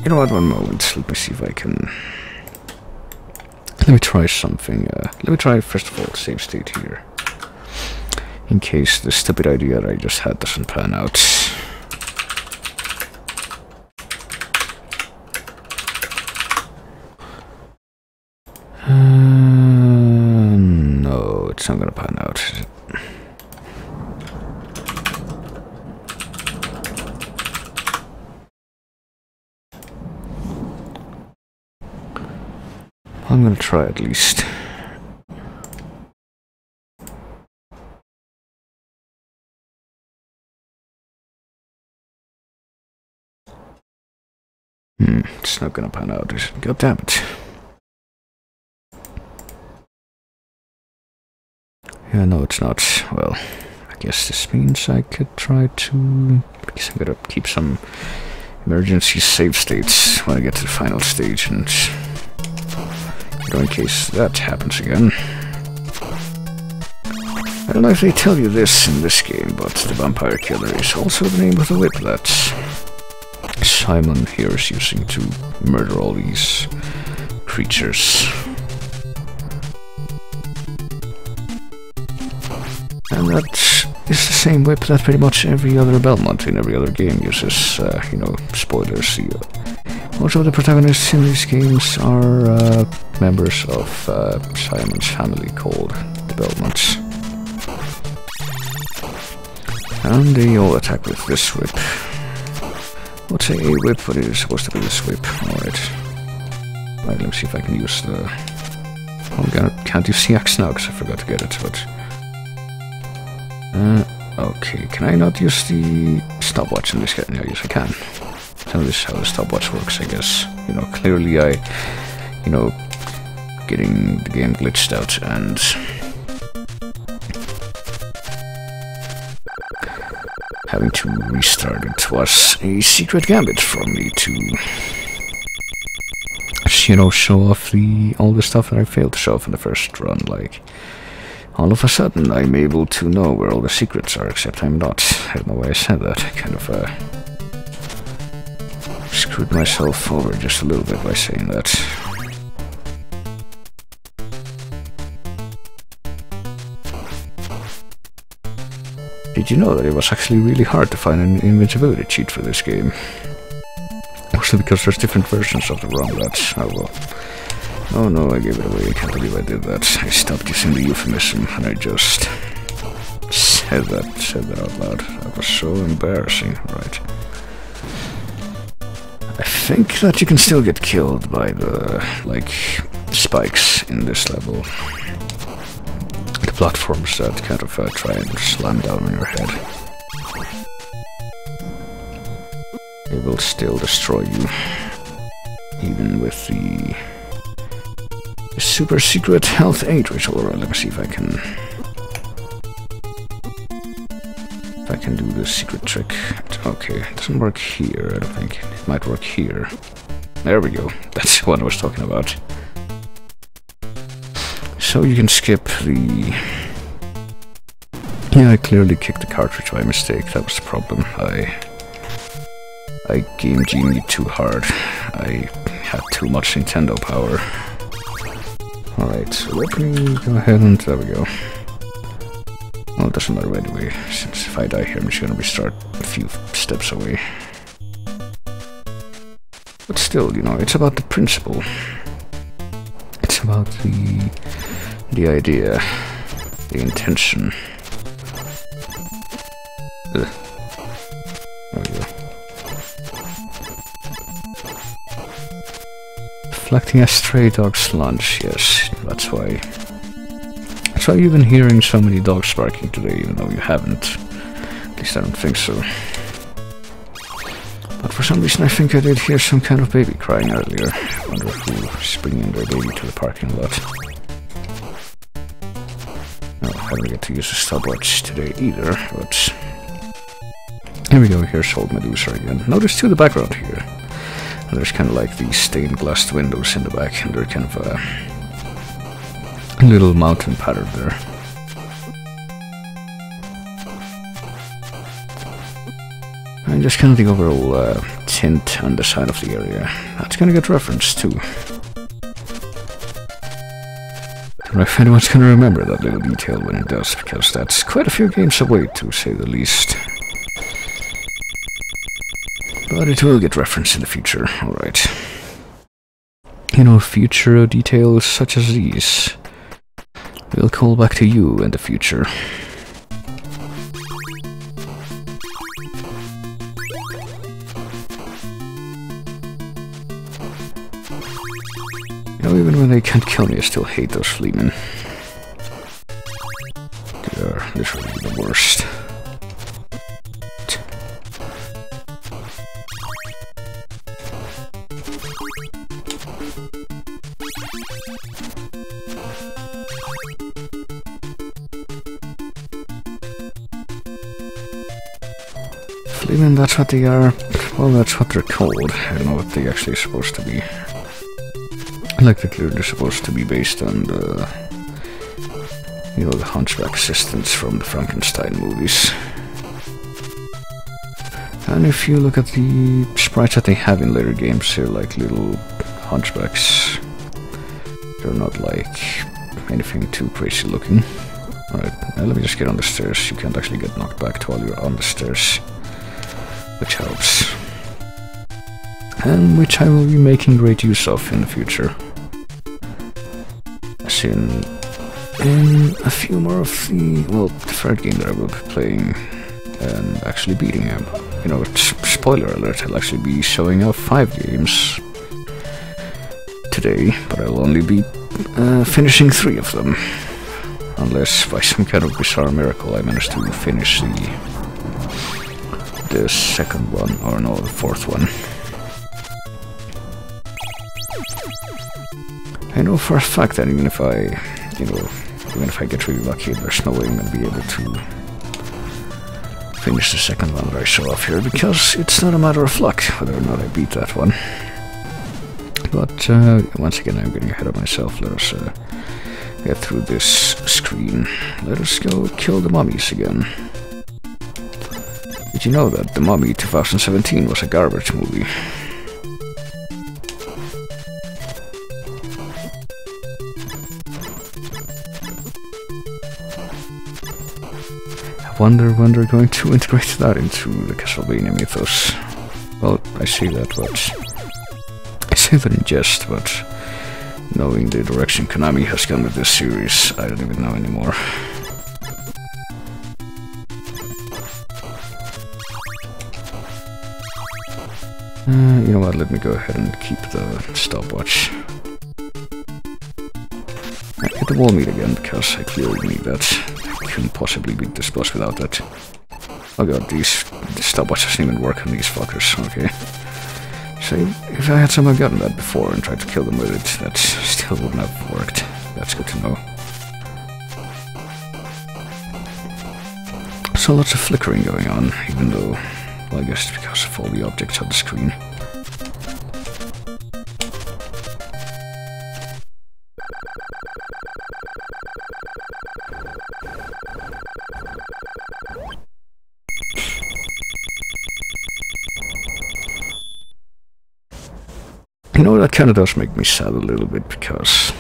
You know what, one moment, let me see if I can... Let me try something, let me try first of all save state here. In case the stupid idea that I just had doesn't pan out. No, it's not gonna pan out, is it? I'm gonna try at least. It's not gonna pan out, is it? God damn it. Yeah, no, it's not. Well, I guess this means I could try to... I guess I'm gonna keep some emergency save states when I get to the final stage, and... You know, in case that happens again. I don't know if they tell you this in this game, but the Vampire Killer is also the name of the whip that Simon here is using to murder all these creatures. And that is the same whip that pretty much every other Belmont in every other game uses. You know, spoilers. Most of the protagonists in these games are members of Simon's family called the Belmonts. And they all attack with this whip. I would say a whip, but it is supposed to be this whip. Alright. Right, let me see if I can use the... Oh god, can't use the axe now because I forgot to get it, but... okay, can I not use the stopwatch in this game? No, yes I can. So this is how the stopwatch works, I guess. You know, clearly you know, getting the game glitched out and... having to restart it was a secret gambit from me to, you know, show off all the stuff that I failed to show off in the first run. Like, all of a sudden I'm able to know where all the secrets are, except I'm not. I don't know why I said that. I kind of screwed myself over just a little bit by saying that. Did you know that it was actually really hard to find an invincibility cheat for this game? Mostly because there's different versions of the ROM that... Oh well. Oh no, I gave it away. I can't believe I did that. I stopped using the euphemism and I just said that out loud. That was so embarrassing, right? I think that you can still get killed by the, like, spikes in this level. The platforms that kind of try and slam down on your head. They will still destroy you. Even with the super secret health 8 ritual. Let me see if I can... do the secret trick. Okay, it doesn't work here, I don't think. It might work here. There we go. That's what I was talking about. So you can skip the... Yeah, I clearly kicked the cartridge by mistake. That was the problem. I game genied too hard. I had too much Nintendo power. Alright, so let me go ahead and... There we go. Well, it doesn't matter anyway, since if I die here, I'm just gonna restart a few steps away. But still, you know, it's about the principle. It's about the idea, the intention. Ugh. There we go. Deflecting a stray dog's lunge, yes, that's why. That's why you've been hearing so many dogs barking today, even though you haven't. At least I don't think so. But for some reason I think I did hear some kind of baby crying earlier. I wonder who's bringing their baby to the parking lot. No, I don't get to use the stopwatch today either, but... Here we go, here's Old Medusa again. Notice too the background here. And there's kind of like these stained glass windows in the back, and they're kind of a little mountain pattern there. And just kind of the overall hint on the side of the area. That's gonna get referenced too. I don't know if anyone's gonna remember that little detail when it does, because that's quite a few games away, to say the least. But it will get referenced in the future, alright. You know, future details such as these will call back to you in the future. You know, even when they can't kill me, I still hate those fleamen. They are literally the worst. Fleamen, that's what they are. Well, that's what they're called. I don't know what they actually are supposed to be. Like they're clearly supposed to be based on the, you know, the hunchback assistants from the Frankenstein movies. And if you look at the sprites that they have in later games, they're like little hunchbacks. They're not like anything too crazy looking. Alright, let me just get on the stairs. You can't actually get knocked back while you're on the stairs, which helps. And which I will be making great use of in the future. As in a few more of the, well, the third game that I will be playing and actually beating him. You know, spoiler alert, I'll actually be showing off 5 games today, but I'll only be finishing 3 of them. Unless by some kind of bizarre miracle I manage to finish the second one, or no, the 4th one. I know for a fact that even if I, you know, even if I get really lucky, there's no way I'm gonna be able to finish the second one that I show off here, because it's not a matter of luck whether or not I beat that one. But once again, I'm getting ahead of myself. Let us get through this screen. Let us go kill the mummies again. Did you know that The Mummy 2017 was a garbage movie? I wonder when they're going to integrate that into the Castlevania mythos. Well, I say that, but I say that in jest, but knowing the direction Konami has gone with this series, I don't even know anymore. You know what, let me go ahead and keep the stopwatch. I get the wall meat again, because I clearly need that. I couldn't possibly beat this boss without that. Oh god, the stopwatch doesn't even work on these fuckers, okay. So, if I had somehow gotten that before and tried to kill them with it, that still wouldn't have worked. That's good to know. So lots of flickering going on, even though, well, I guess it's because of all the objects on the screen. You know, that kind of does make me sad a little bit, because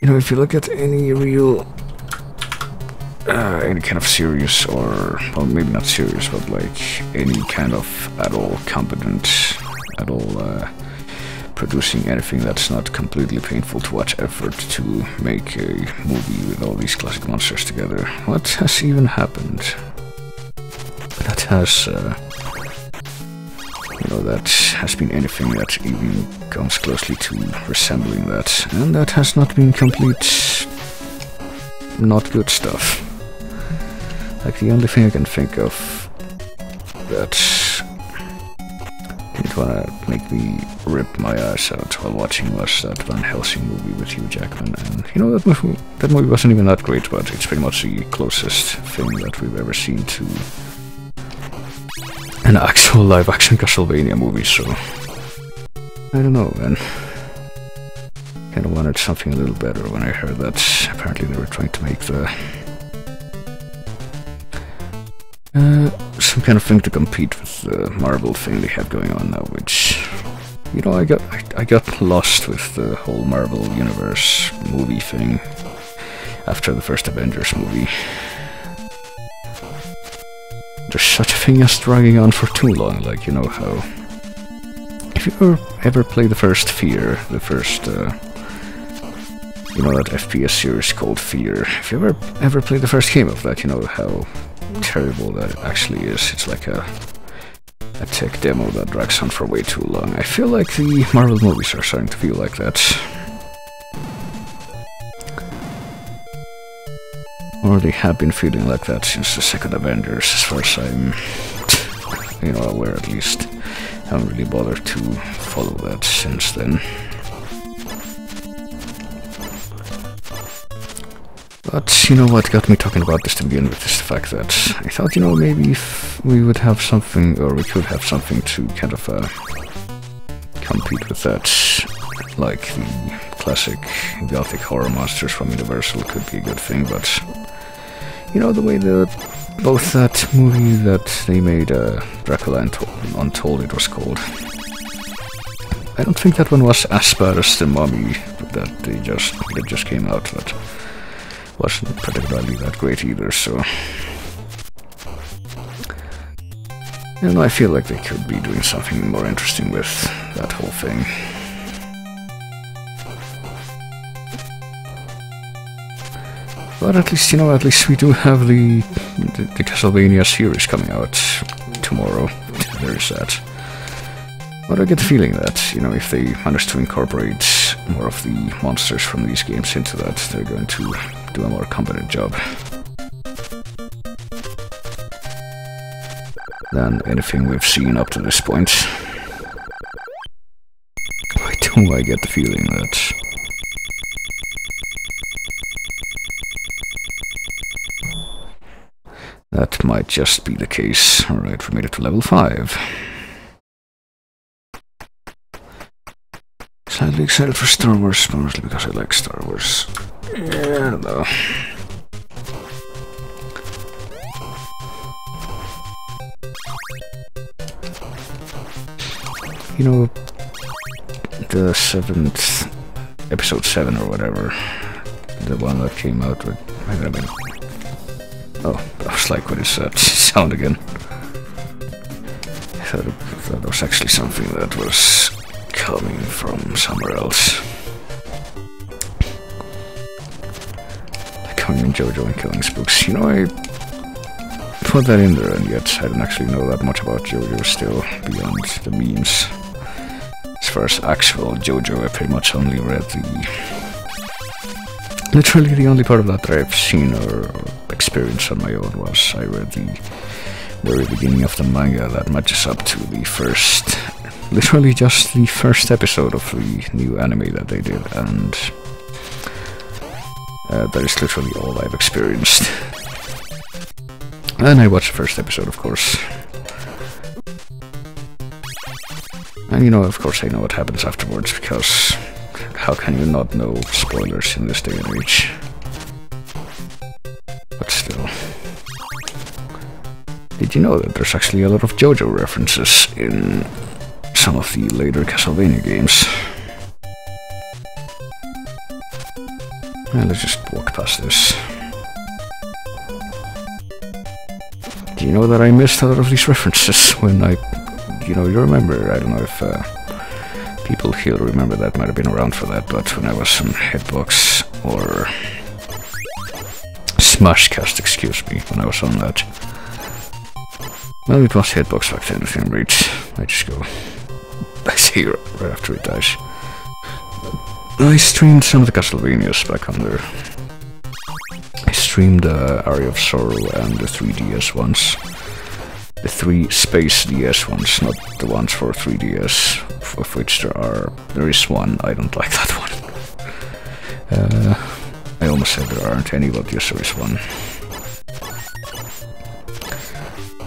you know, if you look at any real, any kind of serious, or, well, maybe not serious, but like any kind of at all competent, at all producing anything that's not completely painful to watch effort to make a movie with all these classic monsters together. What has even happened that has, you know, that has been anything that even comes closely to resembling that, and that has not been complete, not good stuff. Like, the only thing I can think of that didn't want to make me rip my eyes out while watching was that Van Helsing movie with Hugh Jackman, and you know, that movie wasn't even that great, but it's pretty much the closest thing that we've ever seen to an actual live-action Castlevania movie, so I don't know, man. Kinda wanted something a little better when I heard that apparently they were trying to make the some kind of thing to compete with the Marvel thing they have going on now, which, you know, I got lost with the whole Marvel Universe movie thing after the first Avengers movie. There's such a thing as dragging on for too long, like, you know how... If you ever play the first Fear, the first, you know, that FPS series called Fear, if you ever played the first game of that, you know how terrible that actually is. It's like a tech demo that drags on for way too long. I feel like the Marvel movies are starting to feel like that. Or they have been feeling like that since the second Avengers, as far as I'm, you know, aware at least. I haven't really bothered to follow that since then. But, you know what got me talking about this to begin with is the fact that I thought, you know, maybe if we would have something, or we could have something to kind of compete with that, like the classic gothic horror monsters from Universal could be a good thing, but, you know, the way that both that movie that they made, Dracula Untold it was called, I don't think that one was as bad as the Mummy that just came out, but wasn't particularly that great either, so... And I feel like they could be doing something more interesting with that whole thing. But at least, you know, at least we do have the Castlevania series coming out tomorrow. There is that. But I get the feeling that, you know, if they manage to incorporate more of the monsters from these games into that, they're going to do a more competent job than anything we've seen up to this point. Why do I get the feeling that... that might just be the case. Alright, we made it to level 5. Slightly excited for Star Wars, mostly because I like Star Wars. Yeah, I don't know. You know, the 7th, episode 7 or whatever, the one that came out with, I mean, oh, I was like, what is that sound again? I thought that was actually something that was coming from somewhere else. Coming in JoJo and Killing Spooks. You know, I put that in there, and yet I don't actually know that much about JoJo still, beyond the memes. As far as actual JoJo, I pretty much only read literally the only part of that I've seen or experienced on my own was I read the very beginning of the manga that matches up to the first, literally just the first episode of the new anime that they did, and that is literally all I've experienced. And I watched the first episode, of course. And, you know, of course I know what happens afterwards, because how can you not know spoilers in this day and age? But still. Did you know that there's actually a lot of JoJo references in some of the later Castlevania games? Well, let's just walk past this. Do you know that I missed a lot of these references when I... You know, you remember, I don't know if people here remember that, might have been around for that, but when I was on Hitbox, or Smashcast, excuse me, when I was on that. Well, it was Hitbox back then, if I just go... I see right after it dies. I streamed some of the Castlevanias back on there. I streamed Aria of Sorrow and the 3DS ones. The 3 Space DS ones, not the ones for 3DS, of which there is one. I don't like that one. I almost said there aren't any, but yes, there is one.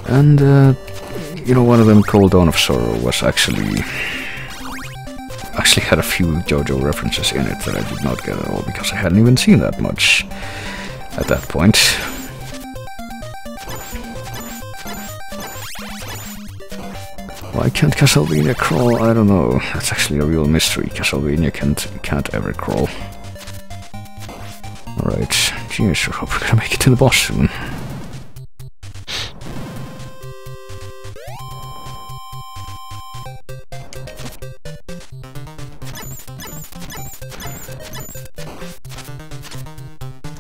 And, you know, one of them, Cold Dawn of Sorrow, was actually had a few JoJo references in it that I did not get at all, because I hadn't even seen that much at that point. Why can't Castlevania crawl? I don't know. That's actually a real mystery. Castlevania can't ever crawl. Alright. Gee, I sure hope we're gonna make it to the boss soon.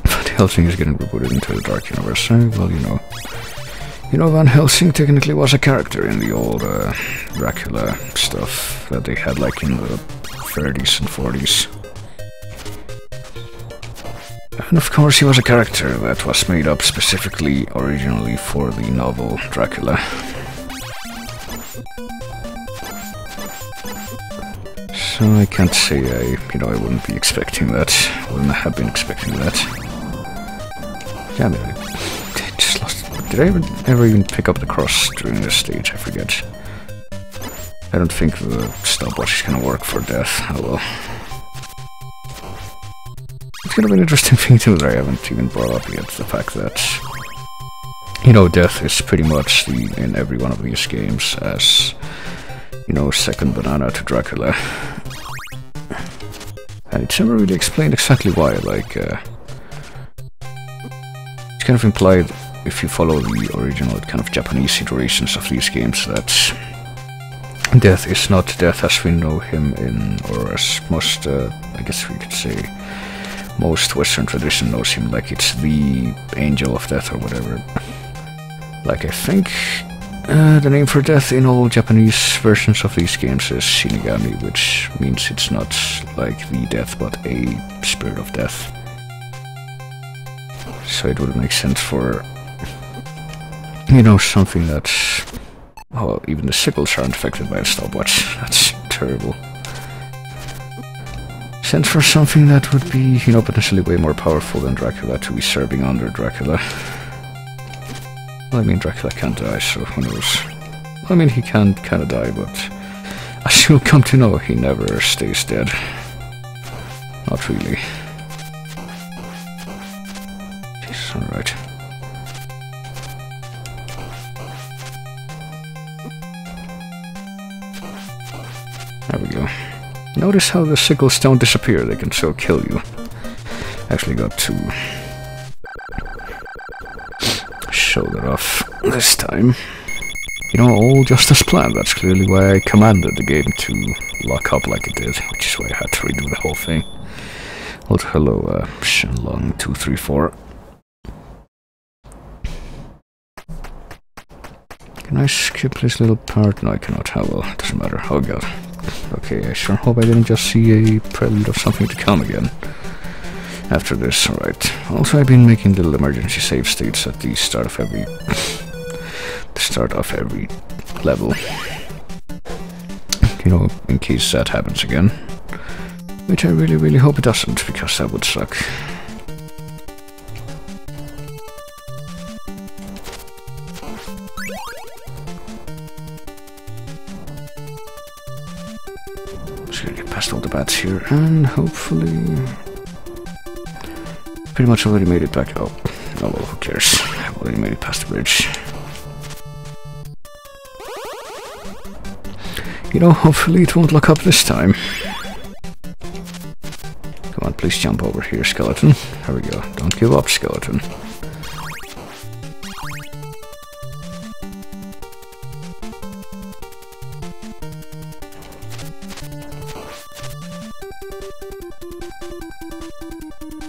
Van Helsing is getting rebooted into the Dark Universe. Well, you know. You know, Van Helsing technically was a character in the old Dracula stuff that they had like in the 30s and 40s. And of course he was a character that was made up specifically originally for the novel Dracula. So I can't say I wouldn't be expecting that. Wouldn't have been expecting that. Yeah, I mean, I just lost. Did I ever even pick up the cross during this stage? I forget. I don't think the stopwatch is gonna work for death. Oh well. It's kind of an interesting thing too that I haven't even brought up yet. The fact that, you know, death is pretty much in every one of these games as, you know, second banana to Dracula. And it's never really explained exactly why, like, it's kind of implied, if you follow the original kind of Japanese iterations of these games, that death is not death as we know him in, or as most, I guess we could say, most Western tradition knows him, like it's the angel of death or whatever. Like I think the name for death in all Japanese versions of these games is Shinigami, which means it's not like the death but a spirit of death. So it would make sense for, you know, something that, oh, even the sickles aren't affected by a stopwatch. That's terrible. Sense for something that would be, you know, potentially way more powerful than Dracula to be serving under Dracula. Well, I mean, Dracula can't die, so who knows. I mean, he can kind of die, but as you'll come to know, he never stays dead. Not really. Jeez, alright. There we go. Notice how the sickles don't disappear, they can still kill you. Actually got to show that off this time. You know, all just as planned. That's clearly why I commanded the game to lock up like it did, which is why I had to redo the whole thing. Well, hello, Shenlong234. Can I skip this little part? No, I cannot. Oh well, it doesn't matter. Oh god. Okay, I sure hope I didn't just see a prelude of something to come again. After this, alright. Also, I've been making little emergency save states at the start of every... level. You know, in case that happens again. Which I really, really hope it doesn't, because that would suck. Just gonna get past all the bats here, and hopefully... Pretty much already made it back. Oh well, who cares? I've already made it past the bridge. You know, hopefully it won't lock up this time. Come on, please jump over here, skeleton. There we go. Don't give up, skeleton.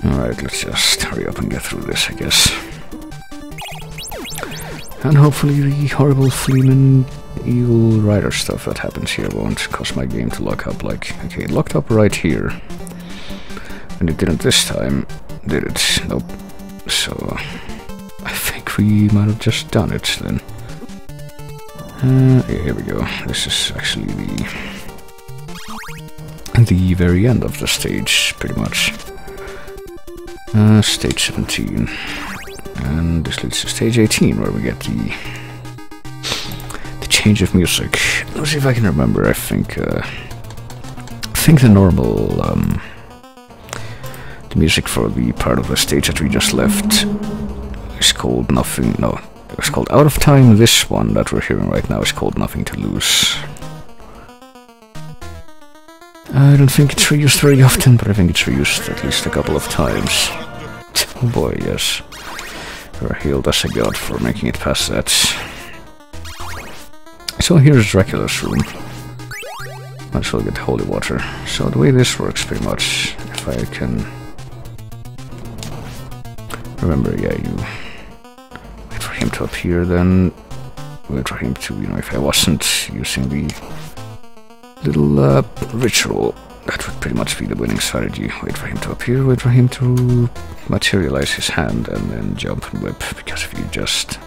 Alright, let's just hurry up and get through this, I guess. And hopefully the horrible Fleeman evil rider stuff that happens here won't cause my game to lock up. Like, okay, it locked up right here. And it didn't this time, did it? Nope. So, I think we might have just done it then. Yeah, here we go. This is actually the very end of the stage, pretty much. Stage 17. And this leads to stage 18, where we get the change of music. Let's see if I can remember. I think the normal the music for the part of the stage that we just left is called nothing. No, It was called Out of Time. This one that we're hearing right now is called Nothing to Lose. I don't think it's reused very often, but I think it's reused at least a couple of times. Oh boy, yes. We're hailed as a god for making it past that. So here's Dracula's room. Might as well get holy water. So the way this works pretty much, if I can remember, yeah, you wait for him to appear, then wait for him to, you know, if I wasn't using the little ritual, that would pretty much be the winning strategy. Wait for him to appear, wait for him to materialize his hand, and then jump and whip, because if you just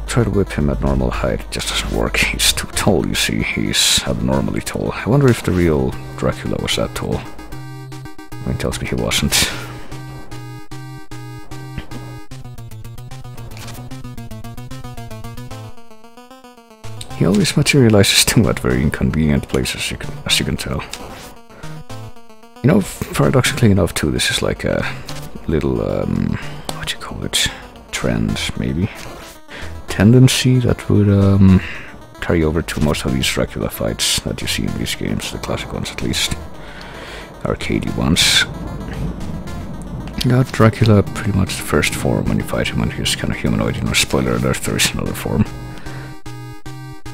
try to whip him at normal height, it just doesn't work. He's too tall, you see. He's abnormally tall. I wonder if the real Dracula was that tall. It tells me he wasn't. He always materializes too at very inconvenient places, as you can tell. You know, paradoxically enough too, this is like a little, what you call it, trend, maybe? Tendency that would carry over to most of these Dracula fights that you see in these games, the classic ones at least. Arcadey ones. Got Dracula pretty much the first form when you fight him, and he's kind of humanoid. You know, spoiler alert, there is another form.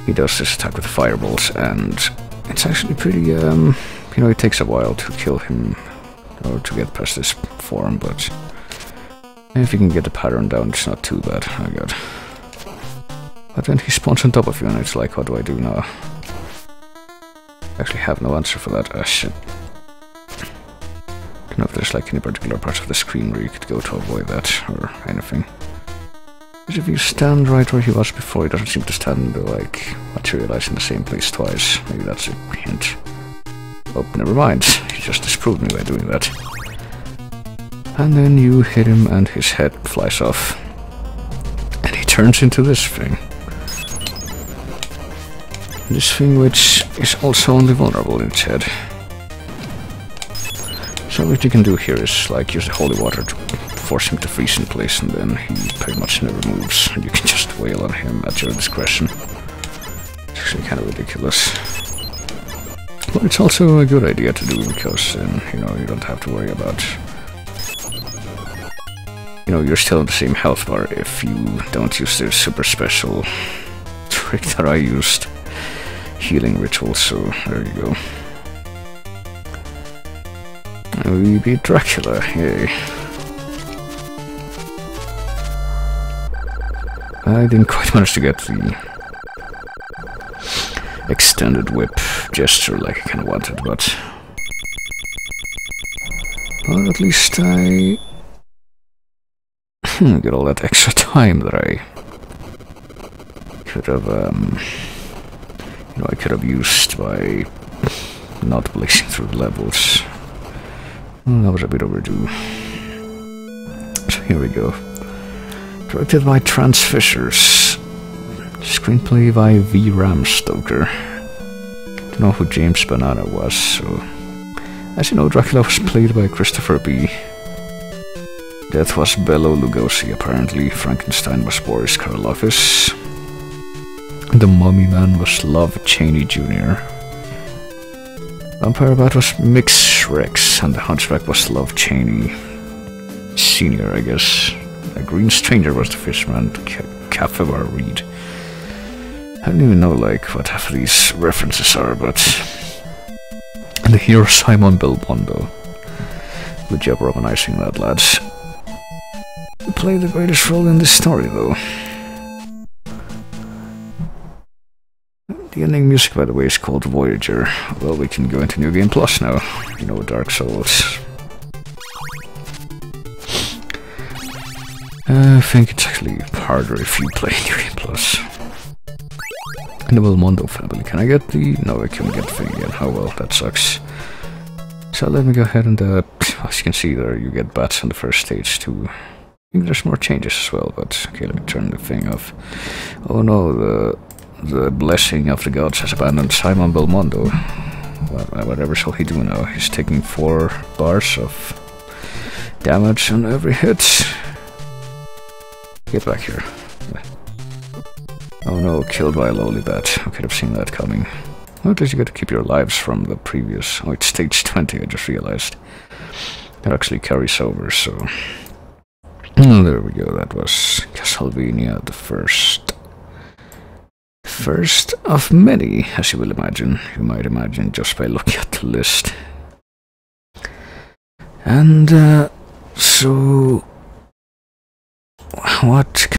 He does this attack with fireballs, and it's actually pretty, you know, it takes a while to kill him, or to get past this form, but if you can get the pattern down, it's not too bad. Oh god. But then he spawns on top of you, and it's like, what do I do now? I actually have no answer for that. Ah, shit. I don't know if there's like any particular parts of the screen where you could go to avoid that, or anything. Because if you stand right where he was before, he doesn't seem to stand, like, materialize in the same place twice. Maybe that's a hint. Oh, never mind. He just disproved me by doing that. And then you hit him and his head flies off. And he turns into this thing. This thing which is also only vulnerable in its head. So what you can do here is like use the holy water to force him to freeze in place, and then he pretty much never moves, and you can just wail on him at your discretion. It's actually kind of ridiculous. But it's also a good idea to do, because then, you know, you don't have to worry about... You know, you're still in the same health bar if you don't use the super special trick that I used. Healing ritual, so there you go. We beat Dracula, yay. I didn't quite manage to get the extended whip gesture like I kind of wanted, but well, at least I get all that extra time that I could have, you know, I could have used by not blazing through the levels. Well, that was a bit overdue. So here we go. Directed by Trans Fishers. Screenplay by V. Ramstoker. Don't know who James Banana was, so... As you know, Dracula was played by Christopher B. Death was Belo Lugosi, apparently. Frankenstein was Boris Karloffis. The Mummy Man was Love Cheney Jr. Vampire Bat was Mix Rex, and the Hunchback was Love Cheney Sr., I guess. A Green Stranger was the Fishman, Cafebar Reed. I don't even know, like, what half of these references are, but... And the hero Simon Belmondo. Good job romanizing that, lads. You play the greatest role in this story, though. The ending music, by the way, is called Voyager. Well, we can go into New Game Plus now. You know, Dark Souls. I think it's actually harder if you play New Game Plus. And the Belmondo family. Can I get the... No, I can't get the thing again. Oh well, that sucks. So let me go ahead and, as you can see there, you get bats on the first stage too. I think there's more changes as well, but okay, let me turn the thing off. Oh no, the blessing of the gods has abandoned Simon Belmondo. Whatever shall he do now? He's taking 4 bars of damage on every hit. Get back here. Oh no, killed by a lowly bat. I could have seen that coming. How did you get to keep your lives from the previous... Oh, it's stage 20, I just realized. That actually carries over, so... Oh, there we go, that was Castlevania the first. First of many, as you will imagine. You might imagine just by looking at the list. And, so... What